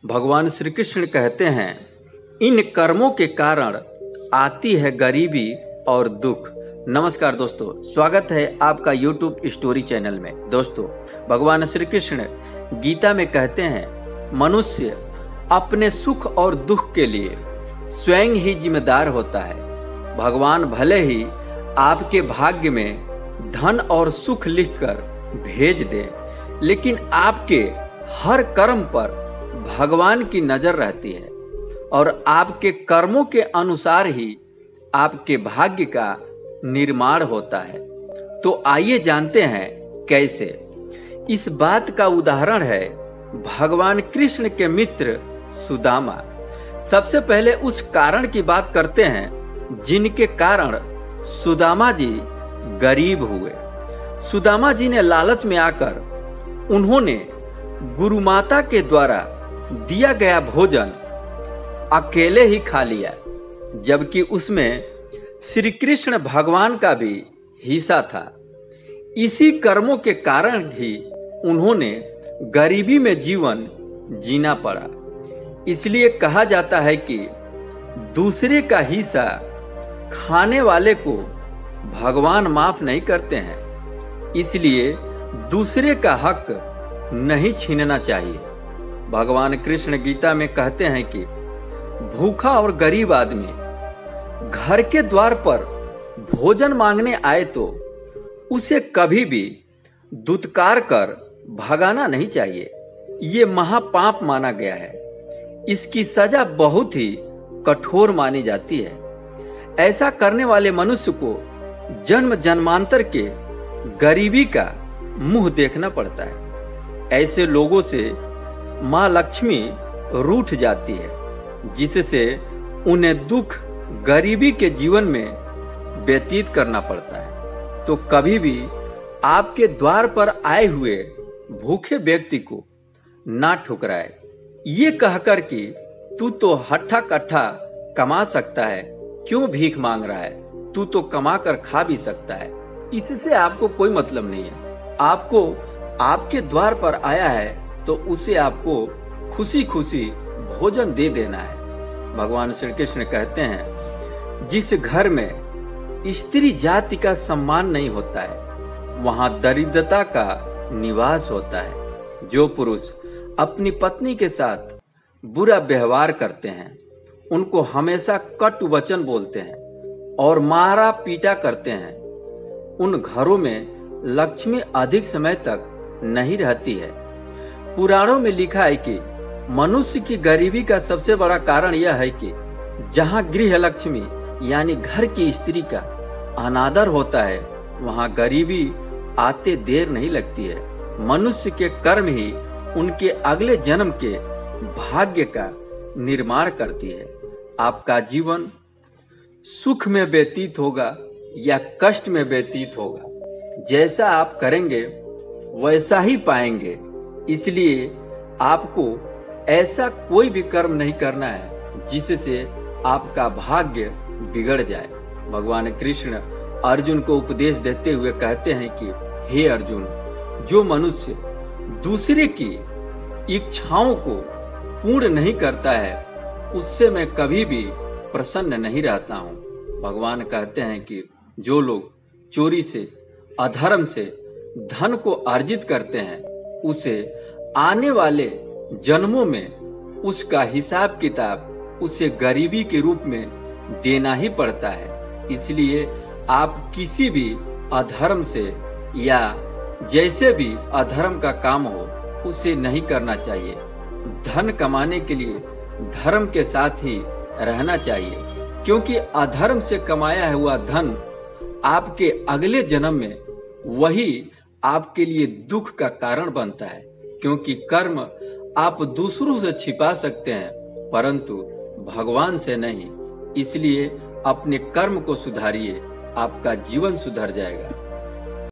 भगवान श्री कृष्ण कहते हैं, इन कर्मों के कारण आती है गरीबी और दुख। नमस्कार दोस्तों, स्वागत है आपका YouTube स्टोरी चैनल में। दोस्तों, भगवान श्री कृष्ण गीता में कहते हैं, मनुष्य अपने सुख और दुख के लिए स्वयं ही जिम्मेदार होता है। भगवान भले ही आपके भाग्य में धन और सुख लिखकर भेज दें, लेकिन आपके हर कर्म पर भगवान की नजर रहती है और आपके कर्मों के अनुसार ही आपके भाग्य का निर्माण होता है। तो आइए जानते हैं कैसे। इस बात का उदाहरण है भगवान कृष्ण के मित्र सुदामा। सबसे पहले उस कारण की बात करते हैं जिनके कारण सुदामा जी गरीब हुए। सुदामा जी ने लालच में आकर उन्होंने गुरु माता के द्वारा दिया गया भोजन अकेले ही खा लिया, जबकि उसमें श्री कृष्ण भगवान का भी हिस्सा था। इसी कर्मों के कारण ही उन्होंने गरीबी में जीवन जीना पड़ा। इसलिए कहा जाता है कि दूसरे का हिस्सा खाने वाले को भगवान माफ नहीं करते हैं, इसलिए दूसरे का हक नहीं छीनना चाहिए। भगवान कृष्ण गीता में कहते हैं कि भूखा और गरीब आदमी घर के द्वार पर भोजन मांगने आए तो उसे कभी भी दुत्कार कर भगाना नहीं चाहिए। ये महापाप माना गया है। इसकी सजा बहुत ही कठोर मानी जाती है। ऐसा करने वाले मनुष्य को जन्म जन्मांतर के गरीबी का मुंह देखना पड़ता है। ऐसे लोगों से माँ लक्ष्मी रूठ जाती है, जिससे उन्हें दुख गरीबी के जीवन में व्यतीत करना पड़ता है। तो कभी भी आपके द्वार पर आए हुए भूखे व्यक्ति को ना ठुकराए, ये कहकर कि तू तो हट्ठा कट्ठा कमा सकता है, क्यों भीख मांग रहा है, तू तो कमा कर खा भी सकता है। इससे आपको कोई मतलब नहीं है। आपको आपके द्वार पर आया है तो उसे आपको खुशी खुशी भोजन दे देना है। भगवान श्री कृष्ण कहते हैं, जिस घर में स्त्री जाति का सम्मान नहीं होता है, वहां दरिद्रता का निवास होता है। जो पुरुष अपनी पत्नी के साथ बुरा व्यवहार करते हैं, उनको हमेशा कटु वचन बोलते हैं और मारा पीटा करते हैं, उन घरों में लक्ष्मी अधिक समय तक नहीं रहती है। पुराणों में लिखा है कि मनुष्य की गरीबी का सबसे बड़ा कारण यह है कि जहां गृह लक्ष्मी यानी घर की स्त्री का अनादर होता है, वहां गरीबी आते देर नहीं लगती है। मनुष्य के कर्म ही उनके अगले जन्म के भाग्य का निर्माण करती है। आपका जीवन सुख में व्यतीत होगा या कष्ट में व्यतीत होगा, जैसा आप करेंगे वैसा ही पाएंगे। इसलिए आपको ऐसा कोई भी कर्म नहीं करना है जिससे आपका भाग्य बिगड़ जाए। भगवान कृष्ण अर्जुन को उपदेश देते हुए कहते हैं कि हे अर्जुन, जो मनुष्य दूसरे की इच्छाओं को पूर्ण नहीं करता है, उससे मैं कभी भी प्रसन्न नहीं रहता हूँ। भगवान कहते हैं कि जो लोग चोरी से, अधर्म से धन को अर्जित करते हैं, उसे आने वाले जन्मों में उसका हिसाब किताब उसे गरीबी के रूप में देना ही पड़ता है। इसलिए आप किसी भी अधर्म से या जैसे भी अधर्म का काम हो, उसे नहीं करना चाहिए। धन कमाने के लिए धर्म के साथ ही रहना चाहिए, क्योंकि अधर्म से कमाया हुआ धन आपके अगले जन्म में वही आपके लिए दुख का कारण बनता है। क्योंकि कर्म आप दूसरों से छिपा सकते हैं, परंतु भगवान से नहीं। इसलिए अपने कर्म को सुधारिए, आपका जीवन सुधर जाएगा।